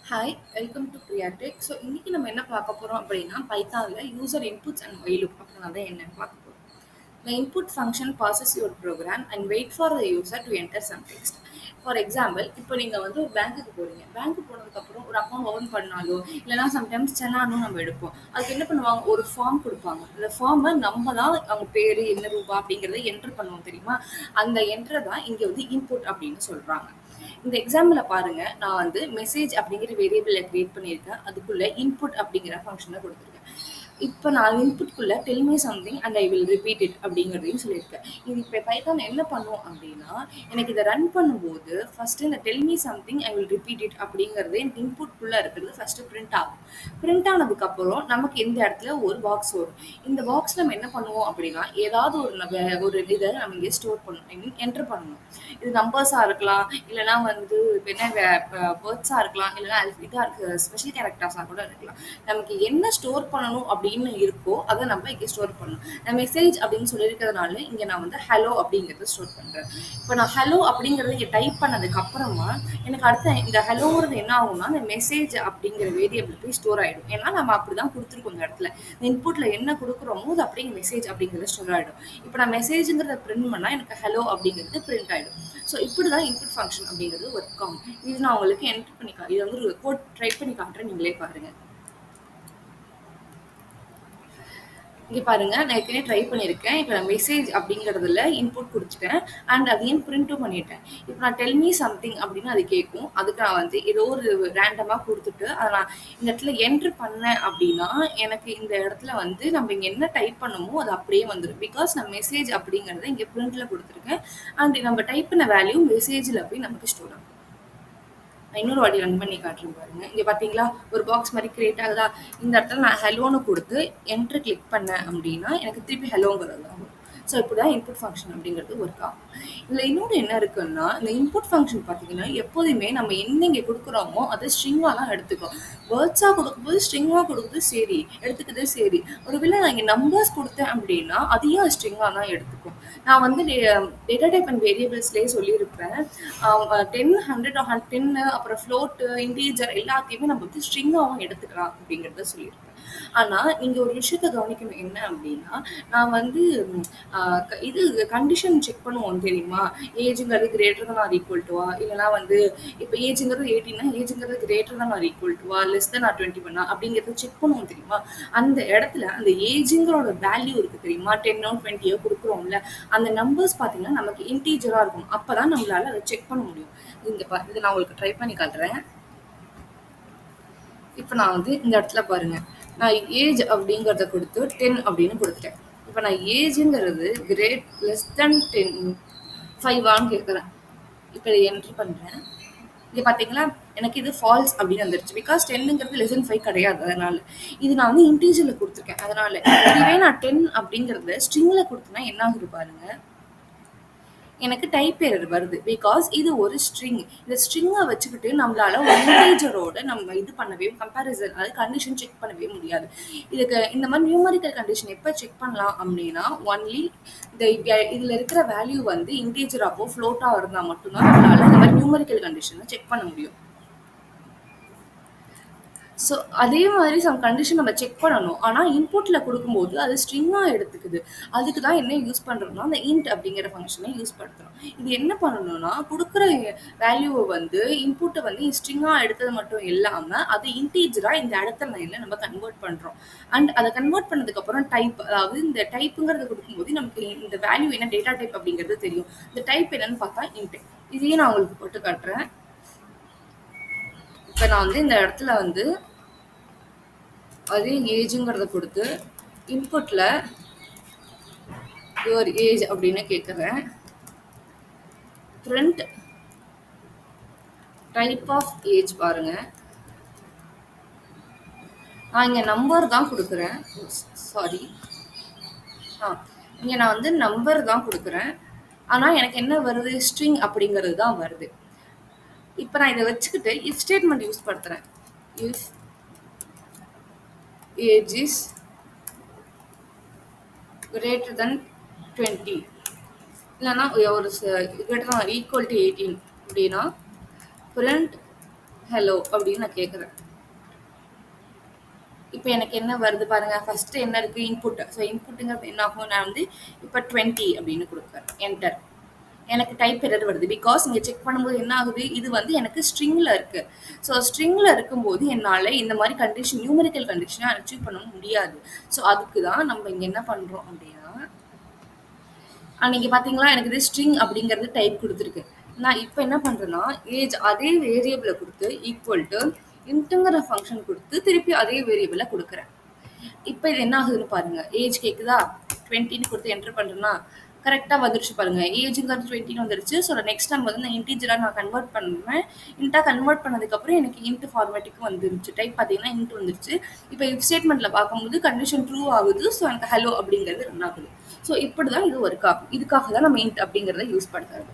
Hi, welcome to பிரியாடெக். So இன்னைக்கு நம்ம என்ன பார்க்க போறோம் அப்படின்னா, பைத்தான்ல யூசர் இன்புட்ஸ் அண்ட் வைலூப் அப்படின்னா தான் என்னன்னு பார்க்க போறோம். The input function passes your program and wait for the user to enter some text. For example, இப்போ நீங்கள் வந்து ஒரு பேங்க்குக்கு போறீங்க. பேங்க்கு போனதுக்கப்புறம் ஒரு அக்கௌண்ட் ஓப்பன் பண்ணாலோ, இல்லைனா சம்டைம்ஸ் செலானும் நம்ம எடுப்போம். அதுக்கு என்ன பண்ணுவாங்க? ஒரு ஃபார்ம் குடுப்பாங்க. அந்த ஃபார்மை நம்ம தான் அவங்க பேரு, என்ன ரூபா அப்படிங்கிறத என்டர் பண்ணுவோம் தெரியுமா? அந்த என்டர தான் இங்க வந்து இன்புட் அப்படின்னு சொல்றாங்க. இந்த எக்ஸாம்பிள பாருங்க. நான் வந்து மெசேஜ் அப்படிங்கிற வேரியபிள கிரியேட் பண்ணியிருக்கேன். அதுக்குள்ள இன்புட் அப்படிங்கிற ஃபங்ஷன குடுத்துருக்கேன். இப்ப நான் இன்புட்குள்ள tell me something and I will repeat it அப்படிங்கிறதையும் சொல்லியிருக்கேன். இது இப்ப பைதான் என்ன பண்ணும் அப்படின்னா, எனக்கு இத ரன் பண்ணும்போது ஃபர்ஸ்ட் இந்த tell me something I will repeat it அப்படிங்கிறது எனக்கு இன்புட்குள்ள இருக்கிறது ஃபர்ஸ்ட் பிரிண்ட் ஆகும். பிரிண்ட் ஆனதுக்கு அப்புறம் நமக்கு இந்த இடத்துல ஒரு பாக்ஸ் வரும். இந்த பாக்ஸ் நம்ம என்ன பண்ணுவோம் அப்படின்னா, ஏதாவது ஒரு இத நம்ம இங்க ஸ்டோர் பண்ணணும். ஐ மீன் என்டர் பண்ணணும். இது நம்பர்ஸா இருக்கலாம், இல்லைன்னா வந்து இப்ப என்ன வேர்ட்ஸா இருக்கலாம், இல்லைன்னா இதா இருக்கு ஸ்பெஷல் கேரக்டர்ஸா கூட இருக்கலாம். நமக்கு என்ன ஸ்டோர் பண்ணணும் அப்படின்னு இருக்கோ அதை நம்ம இங்கே ஸ்டோர் பண்ணணும். நான் மெசேஜ் அப்படின்னு சொல்லியிருக்கிறதுனால இங்கே நான் வந்து ஹலோ அப்படிங்கிறத ஸ்டோர் பண்ணுறேன். இப்போ நான் ஹலோ அப்படிங்கிறத இங்கே டைப் பண்ணதுக்கு அப்புறமா எனக்கு அடுத்த இந்த ஹலோங்கிறது என்ன ஆகும்னா இந்த மெசேஜ் அப்படிங்கிற வேரியபிள் போய் ஸ்டோர் ஆகிடும். ஏன்னா நம்ம அப்படிதான் கொடுத்துருக்கோம் இந்த இடத்துல. இந்த இன்புட்ல என்ன கொடுக்குறோமோ அது அப்படியே மெசேஜ் அப்படிங்கிறது ஸ்டோர் ஆகிடும். இப்போ நான் மெசேஜுங்கிறத பிரிண்ட் பண்ணால் எனக்கு ஹலோ அப்படிங்கிறது பிரிண்ட் ஆகிடும். ஸோ இப்படி தான் இன்புட் ஃபங்க்ஷன் அப்படிங்கிறது ஒர்க் ஆகும். இது நான் உங்களுக்கு என்டர் பண்ணி இது வந்து ஒரு கோட் ட்ரை பண்ணி காட்டுறேன், நீங்களே பாருங்க. இங்க பாருங்க, நான் ஏற்கனவே ட்ரை பண்ணியிருக்கேன். இப்போ நான் மெசேஜ் அப்படிங்கிறதுல இன்புட் குடுத்துட்டேன். அண்ட் அதையும் பிரிண்ட்டும் பண்ணிட்டேன். இப்போ நான் டெல் மீ சம்திங் அப்படின்னு அது கேட்கும். அதுக்கு நான் வந்து ஏதோ ஒரு ரேண்டமா குடுத்துட்டு, அத நான் இந்த இடத்துல என்டர் பண்ணேன் அப்படின்னா, எனக்கு இந்த இடத்துல வந்து நம்ம இங்க என்ன டைப் பண்ணமோ அது அப்படியே வந்துரும். பிகாஸ் நான் மெசேஜ் அப்படிங்கிறத இங்க பிரிண்ட்ல குடுத்துருக்கேன். அண்ட் நம்ம டைப் பண்ண வேல்யூ மெசேஜ்ல போய் நமக்கு ஸ்டோர் ஆகும். நான் இன்னொரு வாட்டி ரன் பண்ணி காட்டுறேன் பாருங்க. இங்க பாத்தீங்களா? ஒரு பாக்ஸ் மாரி கிரியேட் ஆகுதா? இந்த இடத்துல நான் ஹலோன்னு குடுத்து என்டர் கிளிக் பண்ணேன் அப்படின்னா, எனக்கு திருப்பி ஹலோங்கிறது தான் வரும். ஸோ இப்படிதான் இன்புட் ஃபங்ஷன் அப்படிங்கிறது ஒர்க் ஆகும். இதுல இன்னொன்னு என்ன இருக்குன்னா, இந்த இன்புட் ஃபங்ஷன் பாத்தீங்கன்னா, எப்போதுமே நம்ம என்ன இங்க குடுக்குறோமோ அதை ஸ்ட்ரிங்கா தான் எடுத்துக்கும். வேர்ட்ஸா குடுக்கும்போது ஸ்ட்ரிங்கா குடுக்குது சரி, எடுத்துக்குது சரி. ஒருவேளை நான் இங்க நம்பர்ஸ் குடுத்தேன் அப்படின்னா, அதையும் அது ஸ்ட்ரிங்கா தான் எடுத்துக்கும். நான் வந்து டேட்டா டைப் அண்ட் வேரியபிள்ஸ்லயே சொல்லியிருப்பேன். 10, 100, 10 அப்புறம் ஃப்ளோட்டு, இன்டீஜர் எல்லாத்தையுமே நம்ம வந்து ஸ்ட்ரிங்காவும் எடுத்துக்கலாம் அப்படிங்கிறத சொல்லியிருப்பேன். ஆனா, நீங்க ஒரு விஷயத்த கவனிக்கணும் என்ன அப்படின்னா, நான் வந்து இது கண்டிஷன் செக் பண்ணுவோம் தெரியுமா? ஏஜ்ங்கிறது கிரேட்டர் தென் ஆர் ஈக்குவல் டுவா? இல்லன்னா வந்து இப்ப ஏஜ்ங்கிறது 18னா ஏஜ்ங்கிறது greater than or equal டுவா? Less than R 21 அப்படிங்கிறத செக் பண்ணுவோம் தெரியுமா? அந்த இடத்துல அந்த ஏஜ்ங்கிறோட வேல்யூ இருக்கு தெரியுமா? 10ஓ 20ஓ குடுக்குறோம்ல, அந்த நம்பர்ஸ் பார்த்தீங்கன்னா நமக்கு இன்டீஜரா இருக்கும். அப்பதான் நம்மளால அத செக் பண்ண முடியும். இத நான் உங்களுக்கு ட்ரை பண்ணி காட்டுறேன். இப்ப நான் வந்து இந்த இடத்துல பாருங்க. நான் ஏஜ் அப்படிங்கிறத குடுத்து 10 அப்படின்னு குடுத்துட்டேன். இப்ப நான் ஏஜ்ங்கிறது லெஸ் தென் 10 5ஆன்னு கேட்கிறேன். இப்ப இத என்டர் பண்றேன். இங்க பாத்தீங்களா? எனக்கு இது ஃபால்ஸ் அப்படின்னு வந்துருச்சு. பிகாஸ் 10ங்கிறது லெஸ் தென் 5 கிடையாது அதனால. இது நான் வந்து இன்டீஜர்ல குடுத்துருக்கேன். அதனால. இதுவே நான் 10 அப்படிங்கிறத ஸ்ட்ரிங்ல குடுத்தேன்னா என்ன ஆகுது பாருங்க. எனக்கு டைப் எரர் வருது. பிகாஸ் இது ஒரு ஸ்ட்ரிங். இந்த ஸ்ட்ரிங்க வச்சுக்கிட்டு நம்மளால ஒரு இன்டீஜரோட நம்ம இது பண்ணவே கம்பேரிசன் அதாவது கண்டிஷன் செக் பண்ணவே முடியாது. இதுக்கு இந்த மாதிரி நியூமெரிக்கல் கண்டிஷன் எப்ப செக் பண்ணலாம் அப்படின்னா, ஒன்லி இதுல இருக்கிற வேல்யூ வந்து இன்டீஜராவோ, ஃப்ளோட்டாவோ இருந்தா மட்டும் தான் நம்மளால இந்த மாதிரி நியூமெரிக்கல் கண்டிஷன செக் பண்ண முடியும். ஸோ அதே மாதிரி சம் கண்டிஷன் நம்ம செக் பண்ணணும். ஆனா இன்புட்ல குடுக்கும்போது அது ஸ்ட்ரிங்கா எடுத்துக்குது. அதுக்கு தான் என்ன யூஸ் பண்றோம்னா, அந்த இன்ட் அப்படிங்கிற ஃபங்ஷன யூஸ் படுத்துறோம். இது என்ன பண்ணணும்னா, குடுக்குற வேல்யூவ வந்து இன்புட்ட வந்து ஸ்ட்ரிங்கா எடுத்தது மட்டும் இல்லாம, அது இன்டிஜரா இந்த அடுத்த லைன்ல நம்ம கன்வெர்ட் பண்றோம். அண்ட் அத கன்வெர்ட் பண்ணதுக்கு அப்புறம் டைப் அதாவது இந்த டைப்ங்கிறத குடுக்கும்போது நமக்கு இந்த வேல்யூ என்ன டேட்டா டைப் அப்படிங்கிறது தெரியும். இந்த டைப் என்னன்னு பார்த்தா இன்ட். இதையும் நான் உங்களுக்கு போட்டு காட்டுறேன். இப்ப நான் வந்து இந்த இடத்துல வந்து அதே ஏஜ்ங்கிறத கொடுத்து இன்புட்ல யுவர் ஏஜ் அப்படின்னு கேட்குறேன். பிரிண்ட் டைப் ஆஃப் ஏஜ் பாருங்க. நான் இங்க நம்பர் தான் கொடுக்குறேன். சாரி, இங்க நான் வந்து நம்பர் தான் கொடுக்குறேன். ஆனா எனக்கு என்ன வருது, ஸ்ட்ரிங் அப்படிங்கிறது தான் வருது. இப்போ நான் இதை வச்சுக்கிட்டு if statement use படுத்துறேன். If age is greater than 20 இல்லைன்னா ஒரு கிரேட்டர் தென் ஈக்குவல் டு 18 அப்படின்னா பிரிண்ட் ஹலோ அப்படின்னு நான் கேட்குறேன். இப்ப எனக்கு என்ன வருது பாருங்க. ஃபர்ஸ்ட் என்ன இருக்கு? இன்புட். ஸோ இன்புட்ங்கிறது என்ன ஆகும்? நான் வந்து இப்ப 20 அப்படின்னு குடுக்குறேன். என்டர். எனக்கு டைப் எரர் வருது. பிகாஸ் இங்க செக் பண்ணும்போது என்ன ஆகுது? இது வந்து எனக்கு ஸ்ட்ரிங்ல இருக்கு. ஸோ ஸ்ட்ரிங்ல இருக்கும்போது என்னால இந்த மாரி கண்டிஷன் நியூமெரிக்கல் கண்டிஷன அச்சீவ் பண்ண முடியாது. ஸோ அதுக்கு தான் நம்ம இங்க என்ன பண்றோம் அப்படின்னா, நீங்க பார்த்தீங்களா? எனக்கு இது ஸ்ட்ரிங் அப்படிங்கிறது டைப் குடுத்துருக்கு. நான் இப்ப என்ன பண்றேன்னா, ஏஜ் அதே வேரியபிள குடுத்து ஈக்குவல் டூ இன்ட்ங்கிற ஃபங்ஷன் குடுத்து திருப்பி அதே வேரியபிள குடுக்குறேன். இப்ப இது என்ன ஆகுதுன்னு பாருங்க. ஏஜ் கேக்குதா? 20ன்னு குடுத்து என்டர் பண்றேன்னா, கரெக்ட்டா வந்துருச்சு பாருங்க. ஏஜ்ங்கிறது 20ன்னு வந்துருச்சு. ஸோ நெக்ஸ்ட் டைம் வந்து நான் இன்டிஜரா நான் கன்வெர்ட் பண்றேன். இன்ட்டா கன்வெர்ட் பண்ணதுக்கப்புறம் எனக்கு இன்ட் ஃபார்மேட்டுக்கு வந்துருச்சு. டைப் பார்த்தீங்கன்னா இன்ட் வந்துருச்சு. இப்ப இஃப் ஸ்டேட்மெண்ட்ல பார்க்கும்போது கண்டிஷன் ட்ரூ ஆகுது. ஸோ எனக்கு ஹலோ அப்படிங்கிறது ரன் ஆகுது. ஸோ இப்படிதான் இது ஒர்க் ஆகும். இதுக்காக தான் நம்ம இன்ட் அப்படிங்கிறத யூஸ் பண்றது.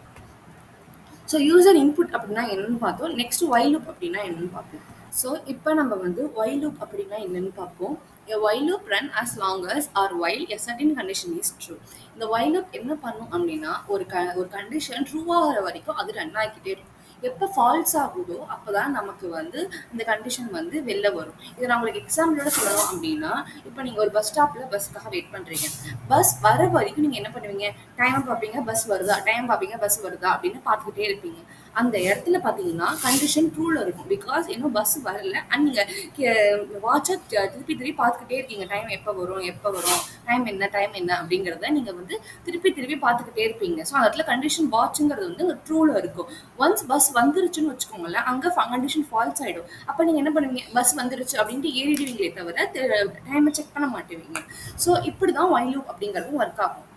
ஸோ யூசர் இன்புட் அப்படின்னா என்னன்னு பார்த்தோம். நெக்ஸ்ட் வைல் லூப் அப்படின்னா என்னன்னு பார்ப்போம். ஸோ இப்போ நம்ம வந்து while loop அப்படின்னா என்னன்னு பார்ப்போம். A while loop run as long as or while a certain condition is true. இந்த while loop என்ன பண்ணும் அப்படின்னா ஒரு கண்டிஷன் ட்ரூ ஆகிற வரைக்கும் அது ரன் ஆகிக்கிட்டே இருக்கும். எப்போ ஃபால்ஸ் ஆகுதோ அப்போதான் நமக்கு வந்து இந்த கண்டிஷன் வந்து வெளில வரும். இதை நான் உங்களுக்கு எக்ஸாம்பிளோட சொல்லணும் அப்படின்னா, இப்போ நீங்கள் ஒரு பஸ் ஸ்டாப்பில் பஸ்ஸுக்காக வெயிட் பண்ணுறீங்க. பஸ் வர வரைக்கும் நீங்கள் என்ன பண்ணுவீங்க? டைம் பார்ப்பீங்க, பஸ் வருதா, டைம் பார்ப்பீங்க, பஸ் வருதா அப்படின்னு பார்த்துக்கிட்டே இருப்பீங்க. அந்த இடத்துல பார்த்தீங்கன்னா கண்டிஷன் ட்ரூல இருக்கும். பிகாஸ் இன்னும் பஸ் வரல அண்ட் நீங்கள் வாட்சை திருப்பி திருப்பி பார்த்துக்கிட்டே இருக்கீங்க. டைம் எப்போ வரும், எப்போ வரும், டைம் என்ன அப்படிங்கிறத நீங்கள் வந்து திருப்பி திருப்பி பார்த்துக்கிட்டே இருப்பீங்க. ஸோ அந்த இடத்துல கண்டிஷன் வாட்சுங்கிறது வந்து ட்ரூல இருக்கும். ஒன்ஸ் பஸ் வந்துருச்சுன்னு வச்சுக்கோங்களேன், அங்கே கண்டிஷன் ஃபால்ஸ் ஆகிடும். அப்போ நீங்கள் என்ன பண்ணுவீங்க? பஸ் வந்துருச்சு அப்படின்ட்டு ஏறிடுவீங்களே தவிர டைமை செக் பண்ண மாட்டேவீங்க. ஸோ இப்படி தான் while loop அப்படிங்கிறதும் ஒர்க் ஆகும்.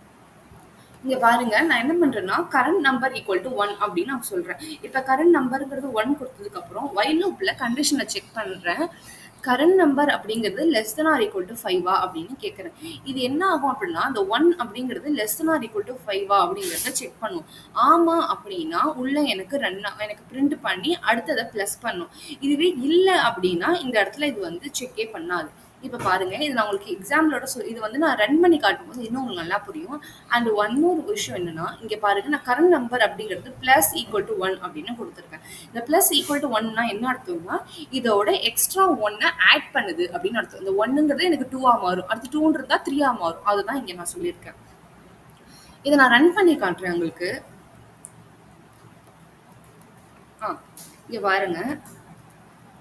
இங்க பாருங்க நான் என்ன பண்றேன்னா கரண்ட் நம்பர் ஈக்குவல் டு 1 அப்படின்னு நான் சொல்றேன். இப்ப கரண்ட் நம்பருங்கிறது 1 கொடுத்ததுக்கு அப்புறம் while loopல கண்டிஷனை செக் பண்றேன். கரண்ட் நம்பர் அப்படிங்கிறது less than or equal to 5 அப்படின்னு கேட்கறேன். இது என்ன ஆகும் அப்படின்னா அந்த 1 அப்படிங்கிறது less than or equal to 5 அப்படிங்கிறத செக் பண்ணும். ஆமா அப்படின்னா உள்ள எனக்கு பிரிண்ட் பண்ணி அடுத்ததை பிளஸ் பண்ணும். இதுவே இல்லை அப்படின்னா இந்த இடத்துல இது வந்து செக்கே பண்ணாது. இப்ப பாருங்க இது நான் உங்களுக்கு எக்ஸாம்பிளோட இது வந்து நான் ரன் பண்ணி காட்டும்போது இன்னும் உங்களுக்கு நல்லா புரியும். அண்ட் ஒன் மோர் விஷயம் என்னன்னா இங்க பாருங்க நான் கரண்ட் நம்பர் அப்படிங்கிறது பிளஸ் ஈக்குவல் டு 1 அப்படின்னு கொடுத்துருக்கேன். இந்த பிளஸ் ஈக்குவல் டு 1னா என்ன அர்த்தம்னா இதோட எக்ஸ்ட்ரா 1 ஆட் பண்ணுது அப்படின்னு அர்த்தம். இந்த 1ங்கிறது எனக்கு 2 மாறும், அடுத்து 2 இருந்தா 3 மாறும். அதுதான் இங்க நான் சொல்லியிருக்கேன். இதை நான் ரன் பண்ணி காட்டுறேன் உங்களுக்கு. இங்க பாருங்க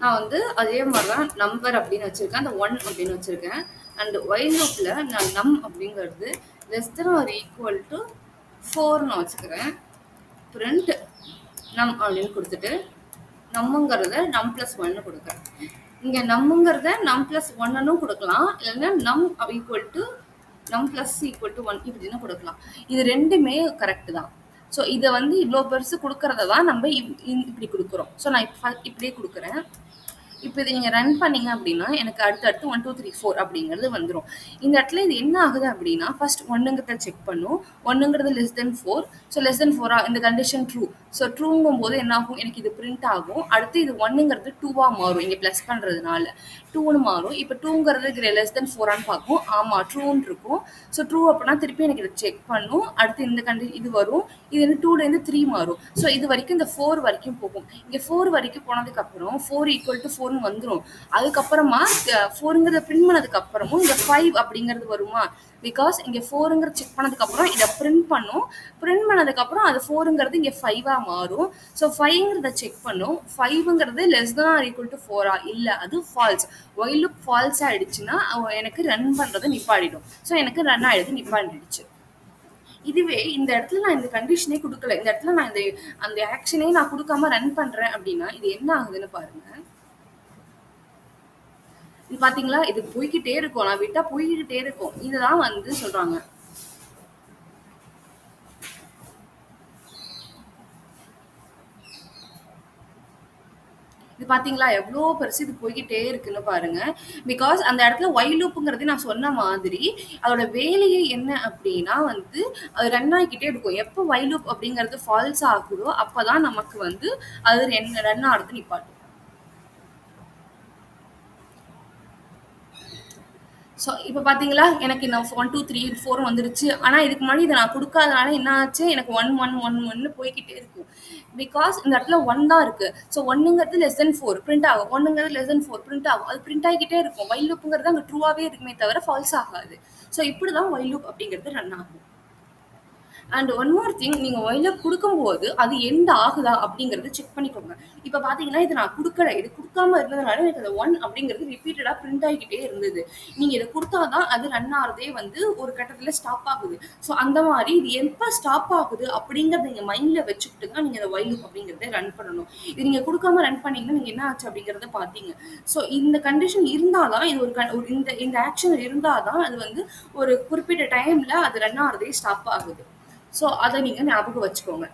நான் வந்து அதே மாதிரி தான் நம்பர் அப்படின்னு வச்சிருக்கேன், அந்த 1 அப்படின்னு வச்சிருக்கேன். அண்ட் while loopல நான் நம் அப்படிங்கிறது less than or equal to 4ன்னு வச்சுக்கிறேன். பிரிண்ட் நம் அப்படின்னு கொடுத்துட்டு நம்மங்கிறத நம் பிளஸ் 1 கொடுக்குறேன். இங்க நம்மங்கிறத நம் பிளஸ் 1ன்னு கொடுக்கலாம், இல்லைன்னா நம் ஈக்குவல் டு நம் பிளஸ் ஈக்குவல் டு 1 இப்படின்னு கொடுக்கலாம். இது ரெண்டுமே கரெக்ட் தான். ஸோ இதை வந்து இவ்வளோ பெருசு கொடுக்கறத தான் நம்ம இப்படி கொடுக்குறோம். ஸோ நான் இப்படியே கொடுக்குறேன். இப்போ இதை நீங்கள் ரன் பண்ணீங்க அப்படின்னா எனக்கு அடுத்து 1 2 3 4 அப்படிங்கிறது வந்துடும். இந்த இடத்துல இது என்ன ஆகுது அப்படின்னா ஃபர்ஸ்ட் 1ங்கிறத செக் பண்ணும். 1ங்கிறது less than 4. So less than 4 இந்த கண்டிஷன் ட்ரூ. ஸோ ட்ரூங்கும் போது என்ன ஆகும்? எனக்கு இது பிரிண்ட் ஆகும். அடுத்து இது 1ங்கிறது 2 மாறும். இங்கே ப்ளஸ் பண்ணுறதுனால 2ன்னு மாறும். இப்போ 2ங்கிறது லெஸ் தென் 4 பார்க்கும். ஆமாம் ட்ரூன்னு இருக்கும். ஸோ ட்ரூ அப்படின்னா திருப்பி எனக்கு இதை செக் பண்ணும். அடுத்து இந்த இது வரும். இது வந்து 2லேருந்து 3 மாறும். ஸோ இது வரைக்கும் இந்த 4 வரைக்கும் போகும். இங்கே 4 வரைக்கும் போனதுக்கப்புறம் 4 ஈக்குவல் டு 4 வந்துடும். அதுக்கப்புறமா 4ங்கிறத பிரிண்ட் பண்ணதுக்கு அப்புறமும் இந்த 5 அப்படிங்கிறது வருமா? பிகாஸ் இங்க 4ங்கிறது செக் பண்ணதுக்கு அப்புறம் இதை பிரிண்ட் பண்ணும். பிரிண்ட் பண்ணதுக்கு அப்புறம் அது 4ங்கிறது இங்க 5 மாறும். ஸோ 5ங்கிறத செக் பண்ணும். 5ங்கிறது less than or equal to 4 இல்ல அது ஃபால்ஸ். while loop ஃபால்ஸ் ஆயிடுச்சுன்னா எனக்கு ரன் பண்றதை நிப்பாடிடும். ஸோ எனக்கு ரன் ஆயிடுது நிப்பாடிடுச்சு. இதுவே இந்த இடத்துல நான் இந்த கண்டிஷனே கொடுக்கல, இந்த இடத்துல நான் அந்த ஆக்ஷனே நான் கொடுக்காம ரன் பண்றேன் அப்படின்னா இது என்ன ஆகுதுன்னு பாருங்க. இது பாத்தீங்களா? இது போய்கிட்டே இருக்கும். நான் விட்டா போய்கிட்டே இருக்கும். இதுதான் வந்து சொல்றாங்க. இது பாத்தீங்களா? எவ்வளோ பெருசு இது போய்கிட்டே இருக்குன்னு பாருங்க. பிகாஸ் அந்த இடத்துல while loopங்கிறது நான் சொன்ன மாதிரி அதோட வேலையே என்ன அப்படின்னா வந்து அது ரன் ஆகிக்கிட்டே இருக்கும். எப்போ while loop அப்படிங்கிறது ஃபால்ஸ் ஆகுதோ அப்பதான் நமக்கு வந்து அது ரன் ஆகிறது நிப்பாட்டும். ஸோ இப்போ பார்த்தீங்களா, எனக்கு நான் 1, 2, 3, 4 வந்துருச்சு. ஆனா இதுக்கு முன்னாடி இத நான் குடுக்காதனால என்ன ஆச்சு, எனக்கு 1, 1, 1, 1ன்னு போய்க்கிட்டே இருக்கும். பிகாஸ் இந்த இடத்துல 1 தான் இருக்கு. ஸோ 1ங்கிறது லெஸ் தென் 4 பிரிண்ட் ஆகும். 1ங்கிறது லெஸ் தென் 4 பிரிண்ட் ஆகும். அது பிரிண்ட் ஆகிக்கிட்டே இருக்கும். வைல் லூப்ங்கிறது அங்க ட்ரூவாவே இருக்குமே தவிர ஃபால்ஸ் ஆகாது. ஸோ இப்படிதான் வைல் லூப் அப்படிங்கிறது ரன் ஆகும். அண்ட் ஒன் மோர் திங், நீங்க ஒயில குடுக்கும்போது அது எண்ட் ஆகுதா அப்படிங்கறத செக் பண்ணிக்கோங்க. இப்ப பாத்தீங்கன்னா இது நான் குடுக்கல. இது குடுக்காம இருந்ததுனால எனக்கு அந்த 1 அப்படிங்கிறது ரிப்பீட்டடா பிரிண்ட் ஆகிக்கிட்டே இருந்தது. நீங்க இத குடுத்தாதான் அது ரன் ஆறதே வந்து ஒரு கட்டத்துல ஸ்டாப் ஆகுது. ஸோ அந்த மாரி இது எப்ப ஸ்டாப் ஆகுது அப்படிங்கறத நீங்க மைண்ட்ல வச்சுக்கிட்டு தான் நீங்க இந்த வைல் லூப் அப்படிங்கறத ரன் பண்ணணும். இது நீங்க குடுக்காம ரன் பண்ணீங்கன்னா நீங்க என்ன ஆச்சு அப்படிங்கறத பாத்தீங்க. ஸோ இந்த கண்டிஷன் இருந்தாதான் இது இந்த இந்த ஆக்ஷன் இருந்தாதான் அது வந்து ஒரு குறிப்பிட்ட டைம்ல அது ரன் ஆறதே ஸ்டாப் ஆகுது. ஸோ அதை நீங்க ஞாபகம் வச்சுக்கோங்க.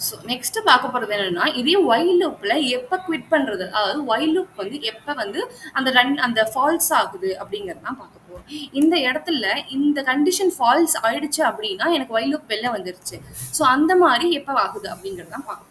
ஸோ நெக்ஸ்ட் பார்க்க போறது என்னன்னா, இதே வைல் லூப்ல எப்ப குவிட் பண்றது, அதாவது வைல் லூப் வந்து எப்ப வந்து அந்த ஃபால்ஸ் ஆகுது அப்படிங்கறது தான் பார்க்க போறோம். இந்த இடத்துல இந்த கண்டிஷன் ஃபால்ஸ் ஆயிடுச்சு அப்படின்னா எனக்கு வைல் லூப் வெளில வந்துருச்சு. ஸோ அந்த மாதிரி எப்ப ஆகுது அப்படிங்கறது தான் பார்க்க போறோம்.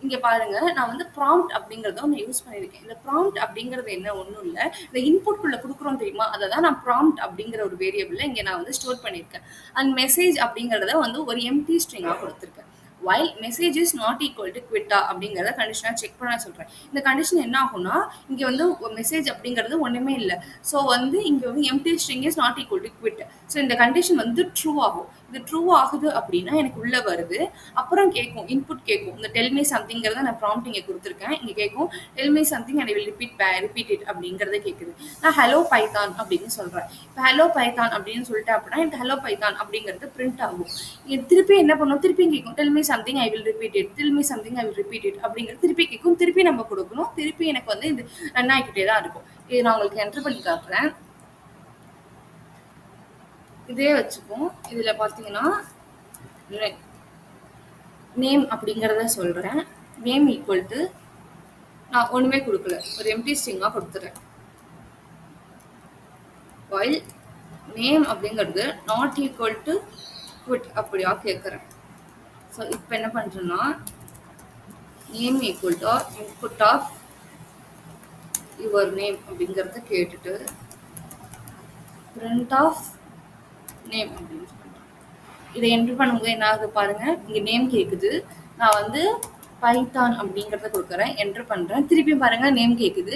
இங்க பாருங்க, நான் வந்து ப்ராம்ப்ட் அப்படிங்கறத ஒண்ணு யூஸ் பண்ணியிருக்கேன். இந்த ப்ராம்ப்ட் அப்படிங்கிறது என்ன ஒண்ணும் இல்ல. இந்த இன்புட் குள்ள குடுக்குறோம் தெரியுமா? அத தான் நான் ப்ராம்ப்ட் அப்படிங்கிற ஒரு வேரியபிள்ல இங்க நான் வந்து ஸ்டோர் பண்ணியிருக்கேன். அண்ட் மெசேஜ் அப்படிங்கிறத வந்து ஒரு empty ஸ்ட்ரிங்கா குடுத்திருக்கேன். while message is not equal to quit அப்படிங்கிறத கண்டிஷனா செக் பண்ண சொல்றேன். இந்த கண்டிஷன் என்ன ஆகும்னா, இங்க வந்து மெசேஜ் அப்படிங்கிறது ஒண்ணுமே இல்ல. ஸோ வந்து இங்க வந்து empty string is not equal to quit. So இந்த கண்டிஷன் வந்து ட்ரூ ஆகும். இது ட்ரூ ஆகுது அப்படின்னா எனக்கு உள்ள வருது. அப்புறம் கேட்கும், இன்புட் கேட்கும். இந்த டெல் மீ சம்திங்கிறத நான் ப்ராம்ப்ட் இங்க கொடுத்துருக்கேன். இங்க கேட்கும் tell me something and I will repeat it அப்படிங்கறத கேட்குது. நான் ஹலோ பைத்தான் அப்படின்னு சொல்றேன். இப்போ ஹலோ பைத்தான் அப்படின்னு சொல்லிட்டேன் அப்படின்னா எனக்கு ஹலோ பைத்தான் அப்படிங்கிறது பிரிண்ட் ஆகும். இது திருப்பி என்ன பண்ணும், திருப்பி கேட்கும் tell me something I will repeat it, tell me something I will repeat it அப்படிங்கிறது திருப்பி கேட்கும். திருப்பி நம்ம கொடுக்கணும். திருப்பி எனக்கு வந்து இது ரன் ஆகிக்கிட்டே தான் இருக்கும். இது நான் உங்களுக்கு என்டர் பண்ணி காட்டுறேன். இதே வச்சுப்போம். இதுல பாத்தீங்கன்னா நேம் அப்படிங்கிறத சொல்றேன். நேம் ஈக்குவல் டு நான் ஒண்ணுமே கொடுக்கல, ஒரு எம்டி ஸ்ட்ரிங்கா கொடுத்துறேன். while நேம் அப்படிங்கிறது நாட் ஈக்குவல் டு குவிட் அப்படியா கேட்குறேன். ஸோ இப்போ என்ன பண்றேன்னா, name equal to input of your name அப்படிங்கிறத கேட்டுட்டு print ஆஃப் நேம் அப்படின்னு சொல்றேன். இதை என்டர் பண்ணும்போது என்ன ஆகுது பாருங்க, இங்க நேம் கேக்குது. நான் வந்து பைத்தான் அப்படிங்கறத கொடுக்குறேன், என்டர் பண்றேன். திருப்பி பாருங்க நேம் கேக்குது.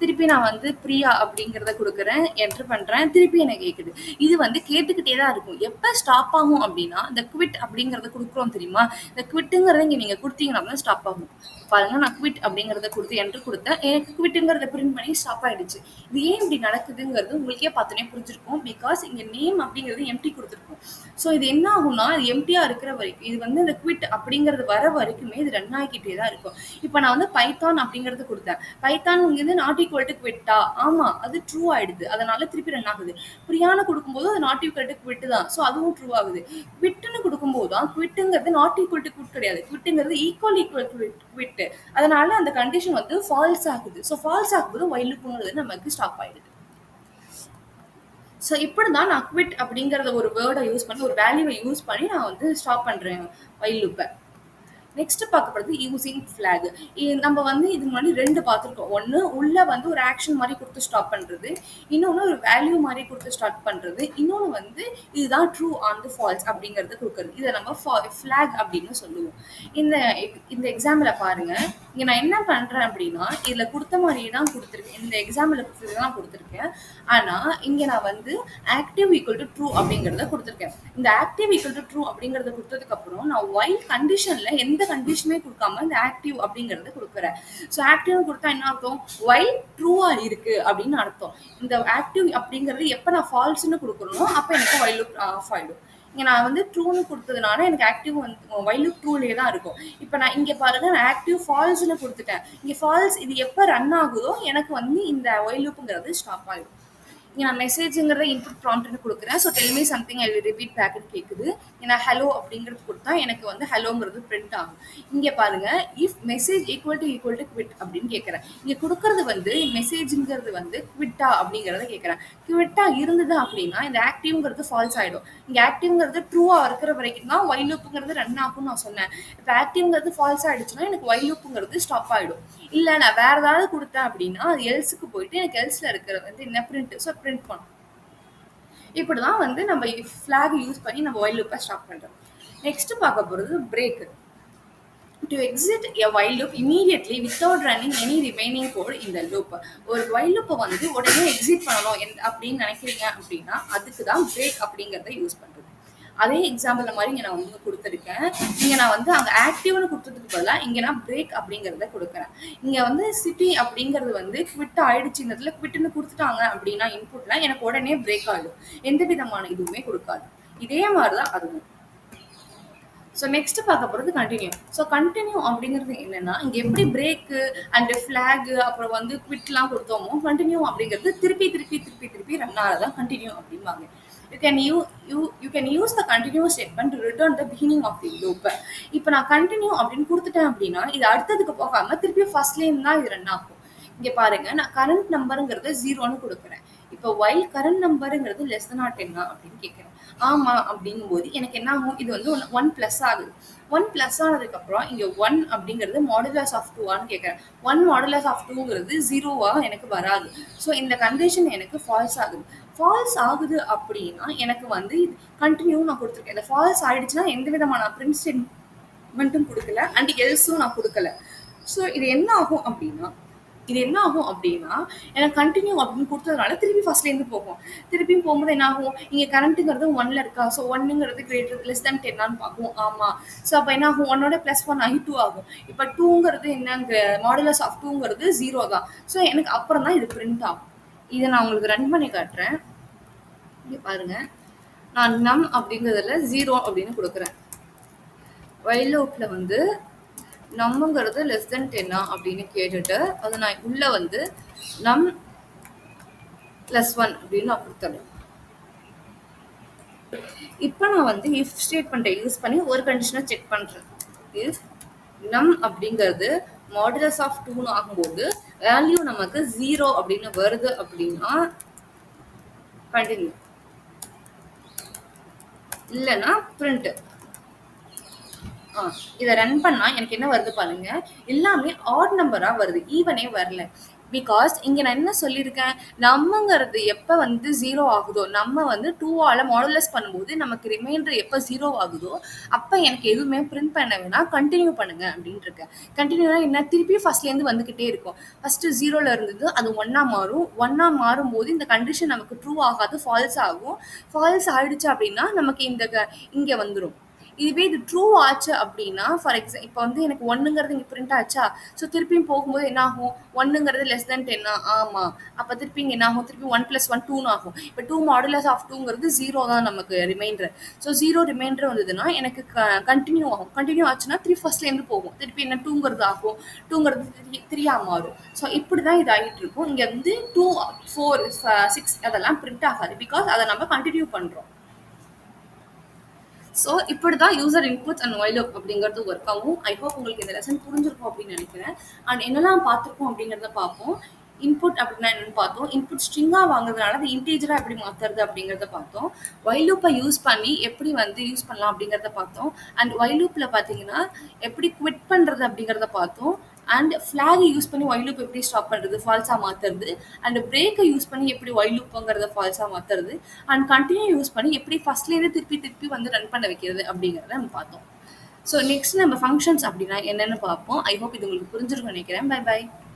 திருப்பி நான் வந்து பிரியா அப்படிங்கறத கொடுக்குறேன், என்டர் பண்றேன். திருப்பி எனக்கு கேக்குது. இது வந்து கேட்டுக்கிட்டே தான் இருக்கும். எப்ப ஸ்டாப் ஆகும் அப்படின்னா, இந்த குவிட் அப்படிங்கறத கொடுக்குறோம் தெரியுமா, இந்த குவிட்டுங்கிறத இங்க நீங்க கொடுத்தீங்கன்னா தான் ஸ்டாப் ஆகும். பாருங்க, நான் குவிட் அப்படிங்கறத கொடுத்து என்டர் கொடுத்தேன். எனக்கு குவிட்டுங்கிறத பிரிண்ட் பண்ணி ஸ்டாப் ஆயிடுச்சு. இது ஏன் இப்படி நடக்குதுங்கிறது உங்களுக்கே பார்த்தோன்னே புரிஞ்சிருக்கும். பிகாஸ் இங்க நேம் அப்படிங்கிறது எம்டி கொடுத்துருக்கும். ஸோ இது என்ன ஆகும்னா, இது எம்டியா இருக்கிற வரைக்கும், இது வந்து இந்த குவிட் அப்படிங்கிறது வர வரைக்குமே இது ரன் ஆகிக்கிட்டே தான் இருக்கும். இப்போ நான் வந்து பைத்தான் அப்படிங்கிறது கொடுத்தேன். பைத்தான் நாட் ஈக்குவல் டு குவிட்டா, ஆமா அது ட்ரூ ஆயிடுது. அதனால திருப்பி ரன் ஆகுது. பிரியான்னு கொடுக்கும்போது அது நாட் ஈக்குவல் டு குவிட் தான். ஸோ அதுவும் ட்ரூ ஆகுது. குவிட்னு கொடுக்கும்போது தான், குவிட்டுங்கிறது நாட் ஈக்குவல் டு குவிட் கிடையாது, குவிட்டுங்கிறது ஈக்குவல் டு குவிட். அதனால அந்த கண்டிஷன் வந்து ஃபால்ஸ் ஆகுது. ஸோ ஃபால்ஸ் ஆகும்போது வைல் லூப்ங்கிறது நமக்கு ஸ்டாப் ஆயிடுது. ஸோ இப்படி தான் நான் குவிட் அப்படிங்கிறத ஒரு வேர்டை யூஸ் பண்ணி, ஒரு வேல்யூவை யூஸ் பண்ணி நான் வந்து ஸ்டாப் பண்றேன் வைல் லூப்பை. Next பார்க்கப்படுறது using flag. நம்ம வந்து இதுக்கு முன்னாடி 2 பார்த்துருக்கோம். ஒன்று உள்ள வந்து ஒரு ஆக்ஷன் மாதிரி கொடுத்து ஸ்டாப் பண்ணுறது, இன்னொன்று ஒரு வேல்யூ மாதிரி கொடுத்து ஸ்டார்ட் பண்ணுறது, இன்னொன்று வந்து இதுதான் ட்ரூ ஆன் தி ஃபால்ஸ் அப்படிங்கிறது கொடுக்குறது. இதை நம்ம ஃபிளாக் அப்படின்னு சொல்லுவோம். இந்த இந்த எக்ஸாம்பிளை பாருங்க. இங்கே நான் என்ன பண்ணுறேன் அப்படின்னா, இதில் கொடுத்த மாதிரியே தான் கொடுத்துருக்கேன். இந்த எக்ஸாம்பிளை தான் கொடுத்துருக்கேன். ஆனால் இங்கே நான் வந்து ஆக்டிவ் ஈக்குவல் டு ட்ரூ அப்படிங்கிறத கொடுத்துருக்கேன். இந்த ஆக்டிவ் ஈக்குவல் டு ட்ரூ அப்படிங்கிறத கொடுத்ததுக்கப்புறம் நான் வைல் கண்டிஷனில் எந்த கண்டிஷனுமே கொடுக்காம இந்த ஆக்டிவ் அப்படிங்கறத கொடுக்குறேன். ஸோ ஆக்டிவ் கொடுத்தா என்ன அர்த்தம், வைல் ட்ரூவா இருக்கு அப்படின்னு அர்த்தம். இந்த ஆக்டிவ் அப்படிங்கிறது எப்ப நான் ஃபால்ஸ்ன்னு கொடுக்குறனோ அப்ப எனக்கு வைல் லூப் ஆஃப் ஆயிடும். இங்க நான் வந்து ட்ரூன்னு கொடுத்ததுனால எனக்கு ஆக்டிவ் வந்து வைல் லூப் ட்ரூலயே தான் இருக்கும். இப்போ நான் இங்க பாருங்க, நான் ஆக்டிவ் ஃபால்ஸ்ன்னு கொடுத்துட்டேன். இங்க ஃபால்ஸ் இது எப்ப ரன் ஆகுதோ எனக்கு வந்து இந்த வைல் லூப்ங்கிறது ஸ்டாப் ஆயிடும். இங்க நான் மெசேஜ்ங்கிறத இன்புட் ப்ராம்ப்ட்னு குடுக்குறேன். So tell me something I will repeat பேக்ன்னு கேக்குது. இங்க நான் ஹலோ அப்படிங்கிறது குடுத்தா எனக்கு வந்து ஹலோங்கிறது பிரிண்ட் ஆகும். இங்க பாருங்க, if message equal to quit அப்படின்னு கேட்கிறேன். இங்க குடுக்கறது வந்து மெசேஜ்ங்கிறது வந்து குவிட்டா அப்படிங்கிறத கேட்கிறேன். குவிட்டா இருந்தது அப்படின்னா இந்த ஆக்டிவ்ங்கிறது ஃபால்ஸ் ஆயிடும். இங்க ஆக்டிவ்ங்கிறது ட்ரூவா இருக்கிற வரைக்கும் தான் ஒயில் லூப்புங்கிறது ரன் ஆகும்னு நான் சொன்னேன். இப்போ ஆக்டிவ்ங்கிறது ஃபால்ஸ் ஆயிடுச்சுன்னா எனக்கு ஒயில் லூப்புங்கிறது ஸ்டாப் ஆயிடும். இல்ல நான் வேற ஏதாவது குடுத்தேன் அப்படின்னா அது எல்ஸ்க்கு போயிட்டு எனக்கு எல்ஸ்ல இருக்கிறது வந்து என்ன பிரிண்ட் ஸோ பிரிண்ட் பண்ணும். இப்படிதான் வந்து நம்ம ஃபிளாக் யூஸ் பண்ணி நம்ம ஒயில் லூப்பை ஸ்டாப் பண்றோம். நெக்ஸ்ட் பார்க்க போறது break. To exit a while loop immediately without running any remaining code in the loop. ஒரு while loop வந்து உடனே எக்ஸிட் பண்ணணும் அப்படின்னு நினைக்கிறீங்க அப்படின்னா அதுக்கு தான் பிரேக் அப்படிங்கிறத யூஸ் பண்றது. அதே எக்ஸாம்பிள் மாதிரி இங்க நான் வந்து கொடுத்துருக்கேன். இங்க நான் வந்து அங்க ஆக்டிவ்னு கொடுத்ததுக்கு பதிலாக இங்க நான் பிரேக் அப்படிங்கிறத கொடுக்குறேன். இங்க வந்து சிட்டி அப்படிங்கிறது வந்து குவிட் ஆயிடுச்சு, இந்த இடத்துல குவிட்னு கொடுத்துட்டாங்க அப்படின்னா இன்புட்ல எனக்கு உடனே பிரேக் ஆயிடும். எந்த விதமான இதுவுமே கொடுக்காது. இதே மாதிரிதான் அதுவும். ஸோ நெக்ஸ்ட் பார்க்க போகிறது கண்டினியூ. ஸோ கண்டினியூ அப்படிங்கிறது என்னன்னா இங்கே எப்படி பிரேக்கு அண்ட் ஃபிளாக் அப்புறம் வந்து குவிட்லாம் கொடுத்தோமோ கண்டினியூ அப்படிங்கிறது திருப்பி திருப்பி திருப்பி திருப்பி ரன் ஆகிறதான் கண்டினியூ அப்படிம்பாங்க. You can use the continue statement to return the beginning of the loop. இப்போ நான் கண்டினியூ அப்படின்னு கொடுத்துட்டேன் அப்படின்னா இது அடுத்ததுக்கு போகாம திருப்பி ஃபர்ஸ்ட்லேருந்து தான் இது ரன் ஆகும். இங்க பாருங்க, நான் கரண்ட் நம்பருங்கிறது 0ன்னு கொடுக்குறேன். இப்போ while current நம்பருங்கிறது less than or 10 அப்படின்னு கேட்குறேன். ஆமா அப்படிங்கும்போது எனக்கு என்ன ஆகும், இது வந்து 1 பிளஸ் ஆகுது. 1 பிளஸ் ஆனதுக்கு அப்புறம் இங்க 1 அப்படிங்கிறது மாடுலஸ் ஆஃப் 2ஆன்னு கேட்குறேன். 1 மாடுலஸ் ஆஃப் 2ங்கிறது 0வா எனக்கு வராது. ஸோ இந்த கண்டிஷன் எனக்கு ஃபால்ஸ் ஆகுது. ஃபால்ஸ் ஆகுது அப்படின்னா எனக்கு வந்து கண்டினியூ நான் கொடுத்துருக்கேன். இந்த ஃபால்ஸ் ஆயிடுச்சுன்னா எந்த விதமான பிரிண்ட் ஸ்டேட்மெண்ட்டும் கொடுக்கல அண்ட் எல்ஸும் நான் கொடுக்கல. ஸோ இது என்ன ஆகும் அப்படின்னா எனக்கு கண்டினியூ அப்படின்னு கொடுத்ததுனால திருப்பி ஃபர்ஸ்ட்லேருந்து போகும். திருப்பியும் போகும்போது என்ன ஆகும், இங்கே கரண்ட்டுங்கிறது 1ல இருக்கா. ஸோ 1ங்கிறது கிரேட்டர் லெஸ் தேன் 10 பார்க்கும். ஆமாம். ஸோ அப்போ என்ன ஆகும், 1ஓட +1 ஆகி 2 ஆகும். இப்போ 2ங்கிறது என்னங்க மாடுலஸ் ஆஃப் 2ங்கிறது 0 தான். ஸோ எனக்கு அப்புறம் தான் இது பிரிண்ட் ஆகும். இதை நான் உங்களுக்கு ரன் பண்ணி காட்டுறேன். இங்கே பாருங்க, நான் நம் அப்படிங்கிறதுல 0 அப்படின்னு கொடுக்குறேன். while loopல வந்து நம்மங்கிறது லெஸ் தென் 10 அப்படின்னு கேட்டுட்டு அதை நான் உள்ள வந்து நம் +1 அப்படின்னு நான் கொடுத்துறேன். இப்போ நான் வந்து இஃப் ஸ்டேட்மெண்ட்டை யூஸ் பண்ணி ஒரு கண்டிஷனை செக் பண்றேன். இஃப் நம் அப்படிங்கிறது மாடுலஸ் ஆஃப் 2ன்னு ஆகும்போது வேல்யூ நமக்கு 0 அப்படின்னு வருது அப்படின்னா கண்டினியூ, இல்லைன்னா பிரிண்ட். இதை ரன் பண்ணா எனக்கு என்ன வருது பாருங்க, எல்லாமே ஆட் நம்பரா வருது, ஈவனே வரல. பிகாஸ் இங்க நான் என்ன சொல்லியிருக்கேன், நம்மங்கிறது எப்ப வந்து 0 ஆகுதோ, நம்ம வந்து 2ஆல மாடுலஸ் பண்ணும்போது நமக்கு ரிமைண்டர் எப்ப 0 ஆகுதோ அப்ப எனக்கு எதுவுமே பிரிண்ட் பண்ண வேணாம், கண்டினியூ பண்ணுங்க அப்படின்னு இருக்கேன். கண்டினியூனா என்ன, திருப்பி ஃபர்ஸ்ட்ல இருந்து வந்துகிட்டே இருக்கும். ஃபர்ஸ்ட் 0ல இருந்தது அது 1ஆ மாறும். 1ஆ மாறும்போது இந்த கண்டிஷன் நமக்கு ட்ரூ ஆகாது, ஃபால்ஸ் ஆகும். ஃபால்ஸ் ஆயிடுச்சு அப்படின்னா நமக்கு இங்க வந்துடும். இதுவே இது ட்ரூ ஆச்சு அப்படின்னா ஃபார் இப்போ வந்து எனக்கு 1ங்கிறது இங்கே பிரிண்ட் ஆச்சா. ஸோ திருப்பியும் போகும்போது என்ன ஆகும், 1ங்கிறது லெஸ் தென் 10 ஆமாம். அப்போ திருப்பி இங்கே என்ன ஆகும், திருப்பி 1 + 1 2ன்னு ஆகும். இப்போ 2 மாடுலஸ் ஆஃப் 2ங்கிறது 0 தான் நமக்கு ரிமைண்டர். ஸோ 0 ரிமைண்டர் வந்ததுன்னா எனக்கு கண்டினியூ ஆகும். கண்டினியூ ஆச்சுன்னா 3 ஃபர்ஸ்ட்லேருந்து போகும். திருப்பி என்ன 2ங்கிறது ஆகும், 2ங்கிறது 3ஆ மாறும். ஸோ இப்படி தான் இது ஆகிட்டு இருக்கும். இங்கே வந்து 2 4 6 அதெல்லாம் பிரிண்ட் ஆகாது. பிகாஸ் அதை நம்ம கண்டினியூ பண்ணுறோம். ஸோ இப்படி தான் user inputs and while loop அப்படிங்கிறது ஒர்க் ஆகும். ஐ ஹோப் உங்களுக்கு இந்த லெசன் புரிஞ்சிருக்கும் அப்படின்னு நினைக்கிறேன். அண்ட் என்னெல்லாம் பார்த்துருக்கோம் அப்படிங்கிறத பார்ப்போம். இன்புட் அப்படின்னா என்னன்னு பார்த்தோம். இன்புட் ஸ்ட்ரிங்காக வாங்குறதுனால அது இன்டீஜராக எப்படி மாற்றுறது அப்படிங்கிறத பார்த்தோம். while loop-ஐ யூஸ் பண்ணி எப்படி வந்து யூஸ் பண்ணலாம் அப்படிங்கிறத பார்த்தோம். அண்ட் while loop-ல பார்த்தீங்கன்னா எப்படி குவிட் பண்ணுறது அப்படிங்கிறத பார்த்தோம். அண்ட் ஃபிளாக் யூஸ் பண்ணி while loop எப்படி ஸ்டாப் பண்ணுறது, ஃபால்ஸாக மாற்றுறது. அண்ட் பிரேக்கை யூஸ் பண்ணி எப்படி while loop-ங்கிறத ஃபால்ஸாக மாற்றுறது. அண்ட் கண்டினியூ யூஸ் பண்ணி எப்படி ஃபர்ஸ்ட்லேருந்து திருப்பி திருப்பி வந்து ரன் பண்ண வைக்கிறது அப்படிங்கிறத நம்ம பார்த்தோம். ஸோ நெக்ஸ்ட் நம்ம ஃபங்க்ஷன்ஸ் அப்படின்னா என்னென்னு பார்ப்போம். ஐ ஹோப் இது உங்களுக்கு புரிஞ்சிருக்கும்னு நினைக்கிறேன். Bye by.